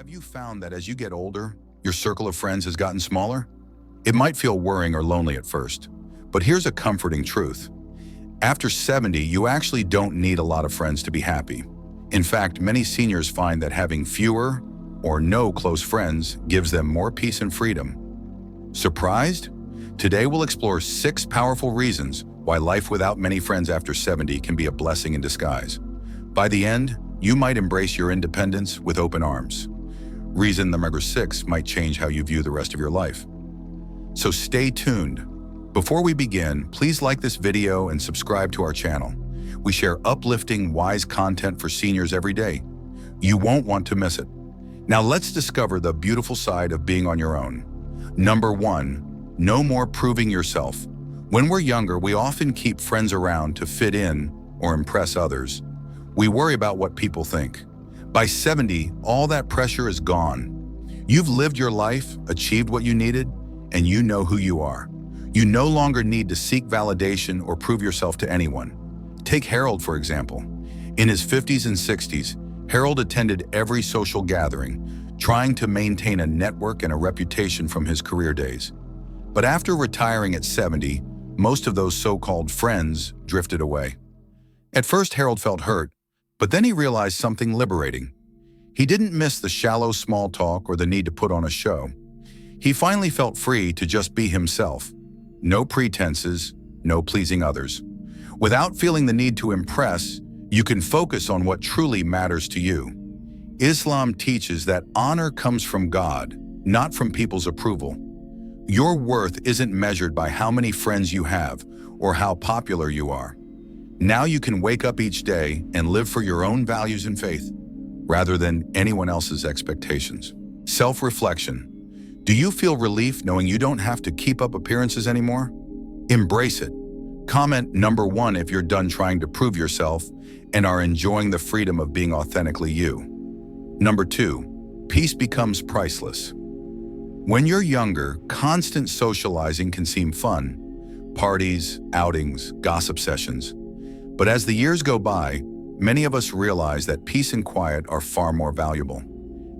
Have you found that as you get older, your circle of friends has gotten smaller? It might feel worrying or lonely at first, but here's a comforting truth. After 70, you actually don't need a lot of friends to be happy. In fact, many seniors find that having fewer or no close friends gives them more peace and freedom. Surprised? Today we'll explore 6 powerful reasons why life without many friends after 70 can be a blessing in disguise. By the end, you might embrace your independence with open arms. Reason number 6 might change how you view the rest of your life. So stay tuned. Before we begin, please like this video and subscribe to our channel. We share uplifting, wise content for seniors every day. You won't want to miss it. Now let's discover the beautiful side of being on your own. Number 1, no more proving yourself. When we're younger, we often keep friends around to fit in or impress others. We worry about what people think. By 70, all that pressure is gone. You've lived your life, achieved what you needed, and you know who you are. You no longer need to seek validation or prove yourself to anyone. Take Harold, for example. In his 50s and 60s, Harold attended every social gathering, trying to maintain a network and a reputation from his career days. But after retiring at 70, most of those so-called friends drifted away. At first, Harold felt hurt, but then he realized something liberating. He didn't miss the shallow small talk or the need to put on a show. He finally felt free to just be himself. No pretenses, no pleasing others. Without feeling the need to impress, you can focus on what truly matters to you. Islam teaches that honor comes from God, not from people's approval. Your worth isn't measured by how many friends you have or how popular you are. Now you can wake up each day and live for your own values and faith, rather than anyone else's expectations. Self-reflection. Do you feel relief knowing you don't have to keep up appearances anymore? Embrace it. Comment number 1 if you're done trying to prove yourself and are enjoying the freedom of being authentically you. Number 2, peace becomes priceless. When you're younger, constant socializing can seem fun. Parties, outings, gossip sessions. But as the years go by, many of us realize that peace and quiet are far more valuable.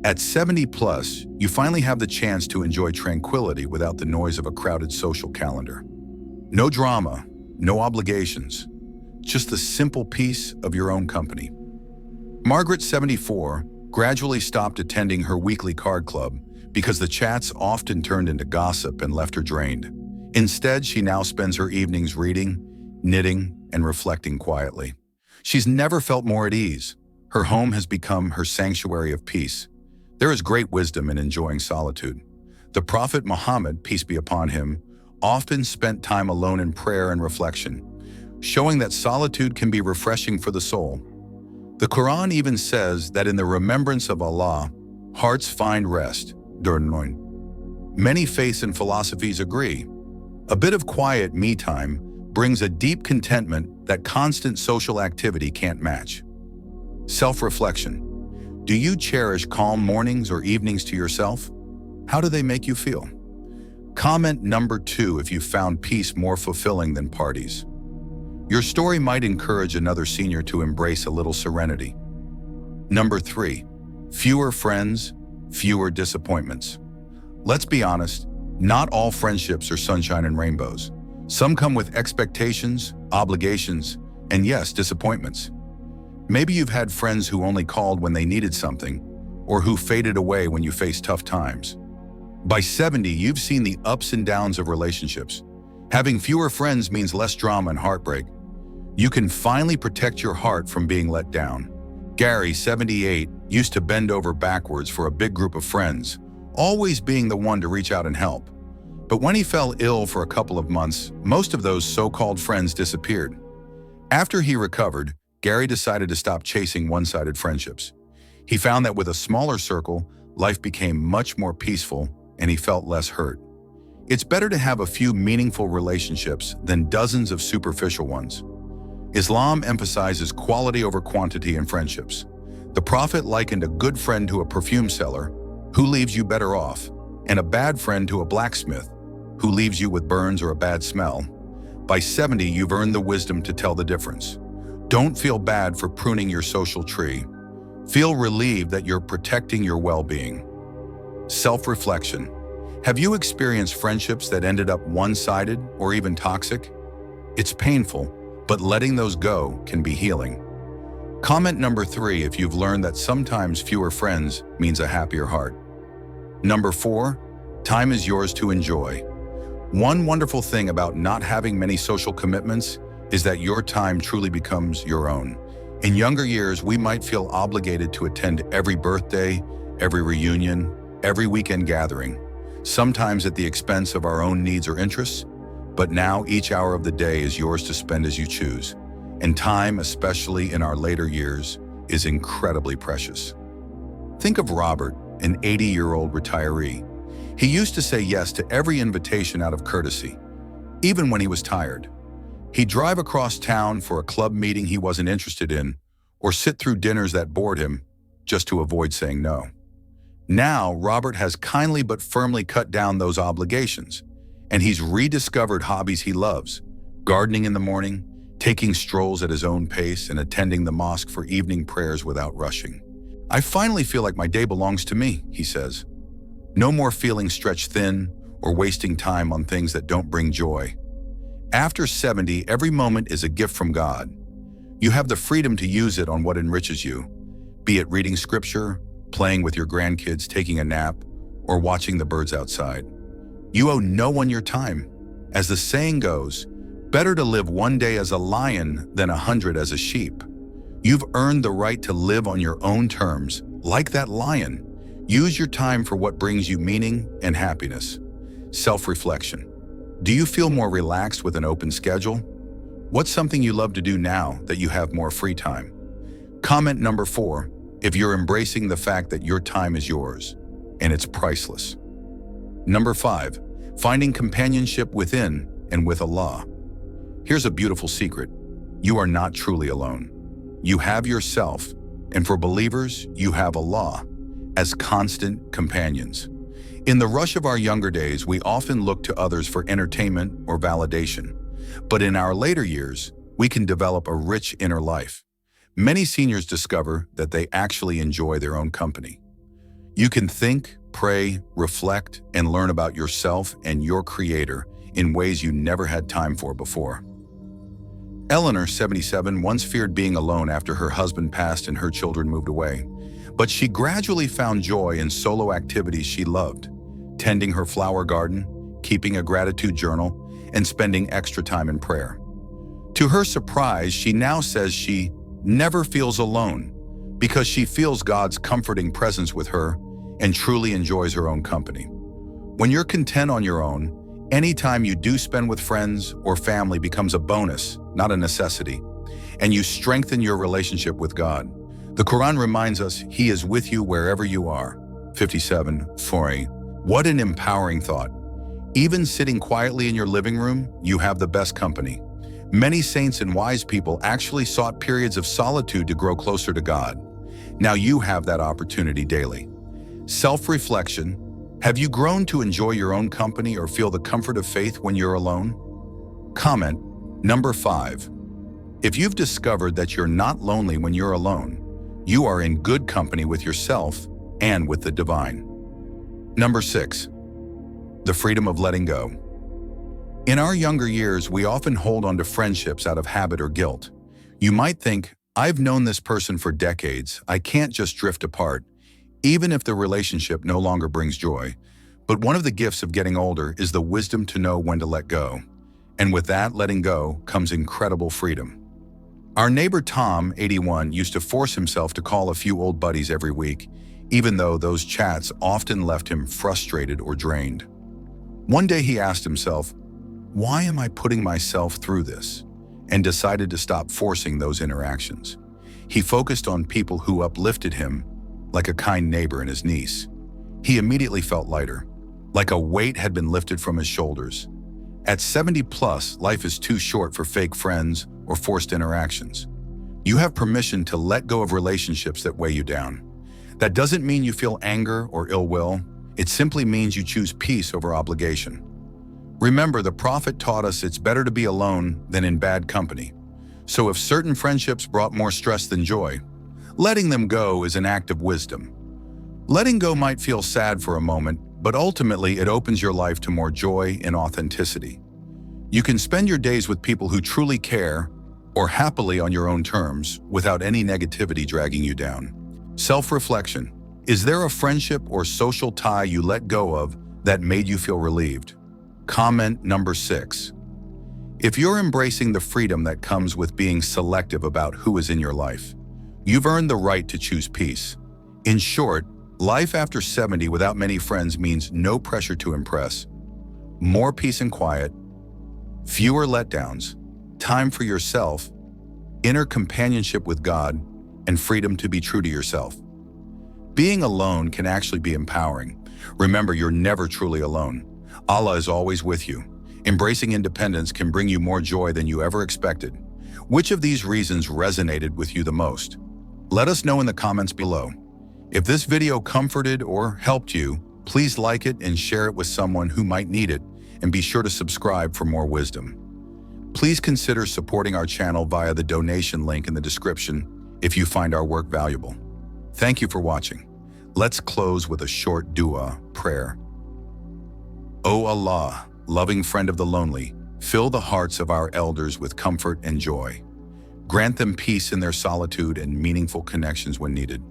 At 70 plus, you finally have the chance to enjoy tranquility without the noise of a crowded social calendar. No drama, no obligations, just the simple peace of your own company. Margaret, 74, gradually stopped attending her weekly card club because the chats often turned into gossip and left her drained. Instead, she now spends her evenings reading, knitting, and reflecting quietly. She's never felt more at ease. Her home has become her sanctuary of peace. There is great wisdom in enjoying solitude. The Prophet Muhammad, peace be upon him, often spent time alone in prayer and reflection, showing that solitude can be refreshing for the soul. The Quran even says that in the remembrance of Allah, hearts find rest. Many faiths and philosophies agree. A bit of quiet me time brings a deep contentment that constant social activity can't match. Self-reflection. Do you cherish calm mornings or evenings to yourself? How do they make you feel? Comment number 2 if you found peace more fulfilling than parties. Your story might encourage another senior to embrace a little serenity. Number 3, fewer friends, fewer disappointments. Let's be honest, not all friendships are sunshine and rainbows. Some come with expectations, obligations, and yes, disappointments. Maybe you've had friends who only called when they needed something, or who faded away when you faced tough times. By 70, you've seen the ups and downs of relationships. Having fewer friends means less drama and heartbreak. You can finally protect your heart from being let down. Gary, 78, used to bend over backwards for a big group of friends, always being the one to reach out and help. But when he fell ill for a couple of months, most of those so-called friends disappeared. After he recovered, Gary decided to stop chasing one-sided friendships. He found that with a smaller circle, life became much more peaceful and he felt less hurt. It's better to have a few meaningful relationships than dozens of superficial ones. Islam emphasizes quality over quantity in friendships. The Prophet likened a good friend to a perfume seller who leaves you better off, and a bad friend to a blacksmith who leaves you with burns or a bad smell. By 70, you've earned the wisdom to tell the difference. Don't feel bad for pruning your social tree. Feel relieved that you're protecting your well-being. Self-reflection. Have you experienced friendships that ended up one-sided or even toxic? It's painful, but letting those go can be healing. Comment number 3 if you've learned that sometimes fewer friends means a happier heart. Number 4, time is yours to enjoy. One wonderful thing about not having many social commitments is that your time truly becomes your own. In younger years, we might feel obligated to attend every birthday, every reunion, every weekend gathering, sometimes at the expense of our own needs or interests. But now each hour of the day is yours to spend as you choose. And time, especially in our later years, is incredibly precious. Think of Robert, an 80-year-old retiree. He used to say yes to every invitation out of courtesy, even when he was tired. He'd drive across town for a club meeting he wasn't interested in, or sit through dinners that bored him, just to avoid saying no. Now, Robert has kindly but firmly cut down those obligations, and he's rediscovered hobbies he loves: gardening in the morning, taking strolls at his own pace, and attending the mosque for evening prayers without rushing. "I finally feel like my day belongs to me," he says. No more feeling stretched thin or wasting time on things that don't bring joy. After 70, every moment is a gift from God. You have the freedom to use it on what enriches you, be it reading scripture, playing with your grandkids, taking a nap, or watching the birds outside. You owe no one your time. As the saying goes, better to live one day as a lion than 100 as a sheep. You've earned the right to live on your own terms, like that lion. Use your time for what brings you meaning and happiness. Self-reflection. Do you feel more relaxed with an open schedule? What's something you love to do now that you have more free time? Comment number 4 if you're embracing the fact that your time is yours, and it's priceless. Number 5, finding companionship within and with Allah. Here's a beautiful secret. You are not truly alone. You have yourself, and for believers, you have Allah as constant companions. In the rush of our younger days, we often look to others for entertainment or validation. But in our later years, we can develop a rich inner life. Many seniors discover that they actually enjoy their own company. You can think, pray, reflect, and learn about yourself and your Creator in ways you never had time for before. Eleanor, 77, once feared being alone after her husband passed and her children moved away. But she gradually found joy in solo activities she loved: tending her flower garden, keeping a gratitude journal, and spending extra time in prayer. To her surprise, she now says she never feels alone because she feels God's comforting presence with her and truly enjoys her own company. When you're content on your own, any time you do spend with friends or family becomes a bonus, not a necessity, and you strengthen your relationship with God. The Quran reminds us He is with you wherever you are. 57:4. What an empowering thought. Even sitting quietly in your living room, you have the best company. Many saints and wise people actually sought periods of solitude to grow closer to God. Now you have that opportunity daily. Self-reflection. Have you grown to enjoy your own company or feel the comfort of faith when you're alone? Comment number 5. If you've discovered that you're not lonely when you're alone, you are in good company with yourself and with the divine. Number 6. The freedom of letting go. In our younger years, we often hold on to friendships out of habit or guilt. You might think, I've known this person for decades, I can't just drift apart, even if the relationship no longer brings joy. But one of the gifts of getting older is the wisdom to know when to let go. And with that letting go comes incredible freedom. Our neighbor Tom, 81, used to force himself to call a few old buddies every week, even though those chats often left him frustrated or drained. One day he asked himself, why am I putting myself through this? And decided to stop forcing those interactions. He focused on people who uplifted him, like a kind neighbor and his niece. He immediately felt lighter, like a weight had been lifted from his shoulders. At 70 plus, life is too short for fake friends or forced interactions. You have permission to let go of relationships that weigh you down. That doesn't mean you feel anger or ill will. It simply means you choose peace over obligation. Remember, the Prophet taught us it's better to be alone than in bad company. So if certain friendships brought more stress than joy, Letting them go is an act of wisdom. Letting go might feel sad for a moment, but ultimately it opens your life to more joy and authenticity. You can spend your days with people who truly care, or happily on your own terms, without any negativity dragging you down. Self-reflection. Is there a friendship or social tie you let go of that made you feel relieved? Comment number 6. If you're embracing the freedom that comes with being selective about who is in your life, you've earned the right to choose peace. In short, life after 70 without many friends means no pressure to impress, more peace and quiet, fewer letdowns, time for yourself, inner companionship with God, and freedom to be true to yourself. Being alone can actually be empowering. Remember, you're never truly alone. Allah is always with you. Embracing independence can bring you more joy than you ever expected. Which of these reasons resonated with you the most? Let us know in the comments below. If this video comforted or helped you, please like it and share it with someone who might need it, and be sure to subscribe for more wisdom. Please consider supporting our channel via the donation link in the description if you find our work valuable. Thank you for watching. Let's close with a short dua prayer. O Allah, loving friend of the lonely, fill the hearts of our elders with comfort and joy. Grant them peace in their solitude and meaningful connections when needed.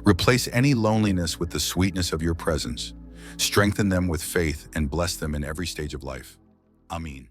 Replace any loneliness with the sweetness of your presence. Strengthen them with faith and bless them in every stage of life. Ameen.